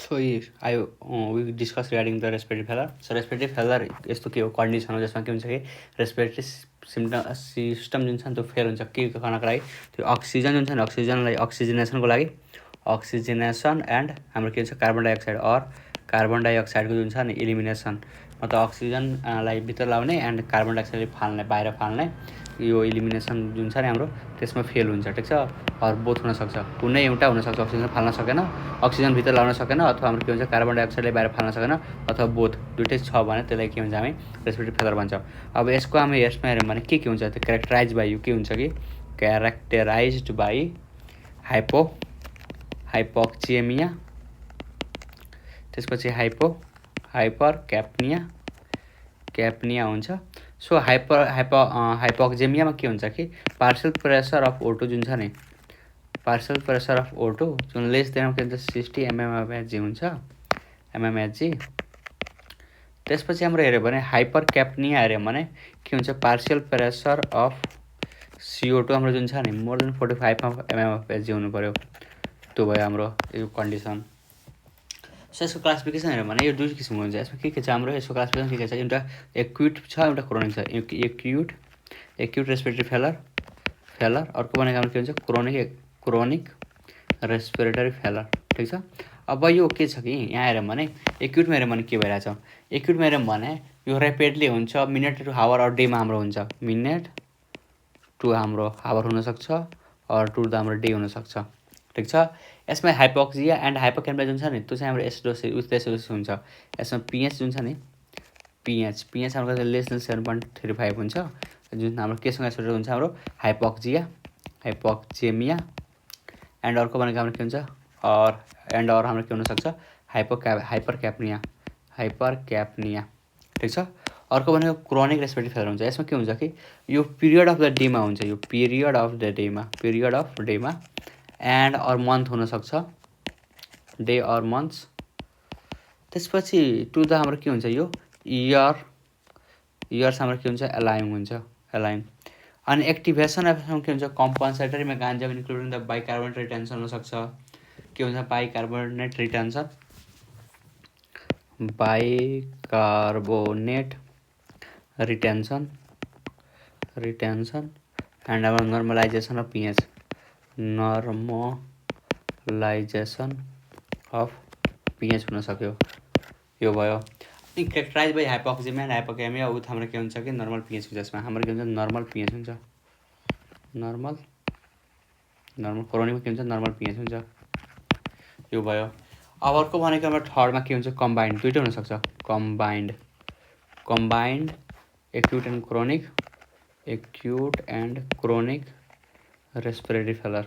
So we discuss regarding the respiratory failure. So respiratory failure यस्तो के हो condition हो जसमा के हुन्छ कि रेस्पिरेटरी सिस्टम जुन छ नि त्यो फेल हुन्छ के गर्नको लागि त्यो अक्सिजन जुन छ नि अक्सिजनलाई अक्सिजनेसनको लागि अक्सिजनेसन एन्ड हाम्रो के हुन्छ कार्बन डाइअक्साइड अर कार्बन डाइअक्साइडको जुन छ नि इलिमिनेसन मतलब अक्सिजनलाई भित्र लाउने एन्ड कार्बन डाइअक्साइडले फाल्ने बाहिर फाल्ने यो इलिमिनेसन जुन छ नि हाम्रो त्यसमा फेल हुन्छ ठिक छ अर बोथ हुनसक्छ कुनै एउटा हुनसक्छ अक्सिजन फाल्न सकेन अक्सिजन भित्र लाउन सकेन अथवा हाम्रो के हुन्छ कार्बन डाइअक्साइडले बाहिर फाल्न सकेन अथवा बोथ दुइटै छ भने त्यसलाई के हुन्छ हामी रेस्पिरेटरी फेलर भन्छौँ। अब यसको हामी यसमा हेऱ्यौँ भने के हुन्छ त्यो क्यारेक्टराइज बाई यो के हुन्छ कि क्यारेक्टराइज्ड बाई हाइपोक्सिएमिया त्यसपछि हाइपर क्याप्निया हुन्छ। सो हाइपोक्सिएमियामा के हुन्छ कि पार्शियल प्रेसर अफ O2 जुन छ नि पार्शियल प्रेसर अफ O2 जुन लेस देन के हुन्छ 60 mmHg हुन्छ mmHg। त्यसपछि हाम्रो हेऱ्यो भने हाइपर क्याप्निया हेऱ्यौँ भने के हुन्छ पार्शियल प्रेसर अफ CO2 हाम्रो जुन छ नि मोर देन 45 mmHg हुनु पर्यो त्यो भयो हाम्रो यो कन्डिसन। सो यसको क्लासिफिकेसन हेऱ्यौँ भने यो दुई किसिमको हुन्छ यसमा के छ हाम्रो यसको क्लासिफिकेसन के छ एउटा एक्युट छ एउटा क्रोनिक छ एक्युट रेस्पिरेटरी फेलर अर्को भनेको हाम्रो के हुन्छ क्रोनिक रेस्पिरेटरी फेलर ठिक छ। अब यो के छ कि यहाँ हेऱ्यौँ भने एक्युटमा हेऱ्यौँ भने के भइरहेछ एक्युटमा हेऱ्यौँ भने यो ऱ्यापिडली हुन्छ मिनट टु हावर अर डेमा हाम्रो हुन्छ मिनट टु हाम्रो हावर हुनसक्छ अर टु द हाम्रो डे हुनसक्छ ठिक छ। यसमा हाइपोक्सिया एन्ड हाइपोक्याम्पिया जुन छ नि त्यो चाहिँ हाम्रो एसिडोसिस हुन्छ। यसमा पिएच जुन छ नि पिएच हाम्रो लेस देन 7.35 हुन्छ जुन हाम्रो केसँग एसोसिएटेड हुन्छ हाम्रो हाइपोक्सिएमिया एन्ड अर्को भनेको हाम्रो के हुन्छ अर हाम्रो के हुनसक्छ हाइपर क्याप्निया ठिक छ। अर्को भनेको क्रोनिक रेस्पिरेटरी फेलर हुन्छ। यसमा के हुन्छ कि यो पिरियड अफ द डेमा हुन्छ यो पिरियड अफ डेमा एन्ड अर मन्थ हुनसक्छ डे अर मन्थ्स। त्यसपछि टु द हाम्रो के हुन्छ यो इयर्स हाम्रो के हुन्छ एलाइन अनि एक्टिभेसन एफमा के हुन्छ compensatory mechanism including the bicarbonate retention हुनसक्छ के हुन्छ बाइकार्बोनेट रिटेन्सन एन्ड हाम्रो नर्मलाइजेसन अफ पिएच हुन सक्यो यो भयो। क्यारेक्टराइज बाई हाइपोक्सिएमिया एन्ड हाइपोक्यामिया विथ हाम्रो के हुन्छ कि नर्मल पिएच हुन्छ। यसमा हाम्रो के हुन्छ नर्मल पिएच हुन्छ नर्मल क्रोनिकमा के हुन्छ नर्मल पिएच हुन्छ यो भयो। अब अर्को भनेको हाम्रो थर्डमा के हुन्छ कम्बाइन्ड दुइटै हुनसक्छ combined acute and chronic respiratory failure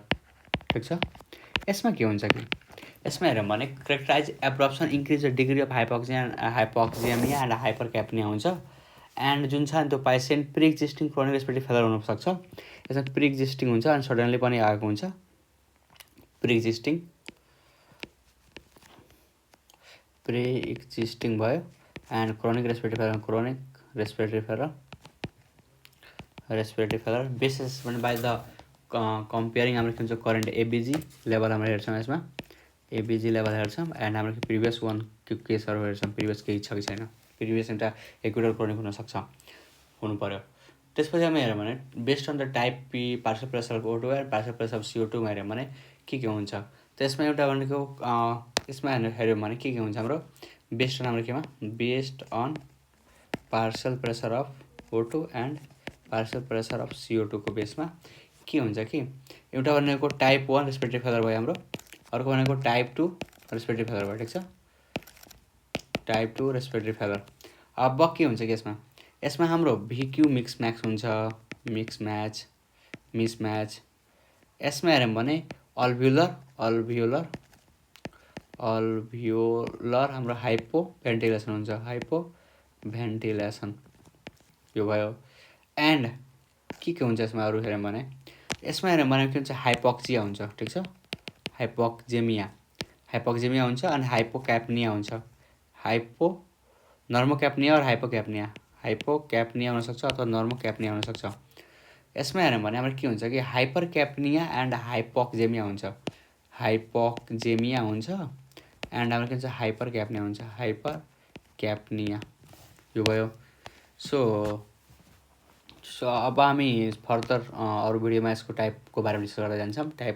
ठिक छ। यसमा के हुन्छ कि यसमा हेऱ्यौँ भने characterize abruption increase the degree of hypoxaemia and hypercapnia हुन्छ एन्ड जुन छ नि त्यो patient pre existing chronic respiratory failure हुनसक्छ। यसमा प्रि एक्जिस्टिङ हुन्छ अनि सडनली पनि आएको हुन्छ प्रि एक्जिस्टिङ भयो and chronic respiratory failure basis भने बाई द कम्पेयरिङ हाम्रो के हुन्छ करेन्ट एबिजी लेभल हाम्रो हेर्छौँ यसमा एबिजी लेभल हेर्छौँ एन्ड हाम्रो प्रिभियस केसहरू हेर्छौँ प्रिभियस केही छ कि छैन प्रिभियस एउटा एक्युट क्रोनिक हुनु पर्यो। त्यसपछि हामी हेऱ्यौँ भने based on the type p partial pressure of O2 and partial pressure of CO2मा हेऱ्यौँ भने के हुन्छ त्यसमा एउटा भनेको यसमा हेऱ्यौँ भने के हुन्छ हाम्रो based on partial pressure of O2 and partial pressure of CO2 को बेसमा के हुन्छ कि एउटा भनेको टाइप 1 रेस्पिरेटरी फेलर भयो हाम्रो अर्को भनेको टाइप 2 रेस्पिरेटरी फेलर भयो ठिक छ टाइप 2 रेस्पिरेटरी फेलर। अब के हुन्छ कि यसमा हाम्रो VQ मिसम्याच हुन्छ मिसम्याच। यसमा हेऱ्यौँ भने अल्भ्युलर हाम्रो हाइपोभेन्टिलेसन यो भयो एन्ड के हुन्छ यसमा अरू हेऱ्यौँ भने यसमा हेऱ्यौँ भने के हुन्छ हाइपोक्सिया हुन्छ ठिक छ हाइपोक्सिएमिया हुन्छ अनि हाइपोक्याप्निया हुन्छ नर्मोक्याप्निया और हाइपोक्याप्निया हुनसक्छ अथवा नर्मोक्याप्निया हुनसक्छ। यसमा हेऱ्यौँ भने हाम्रो के हुन्छ कि हाइपर क्याप्निया एन्ड हाइपोक्सिएमिया हुन्छ एन्ड हाम्रो के भन्छ हाइपर क्याप्निया हुन्छ, हाइपर क्याप्निया यो भयो। सो अब हामी फर्दर अरू भिडियोमा यसको टाइपको बारेमा डिस्कस गर्दै जान्छौँ। टाइप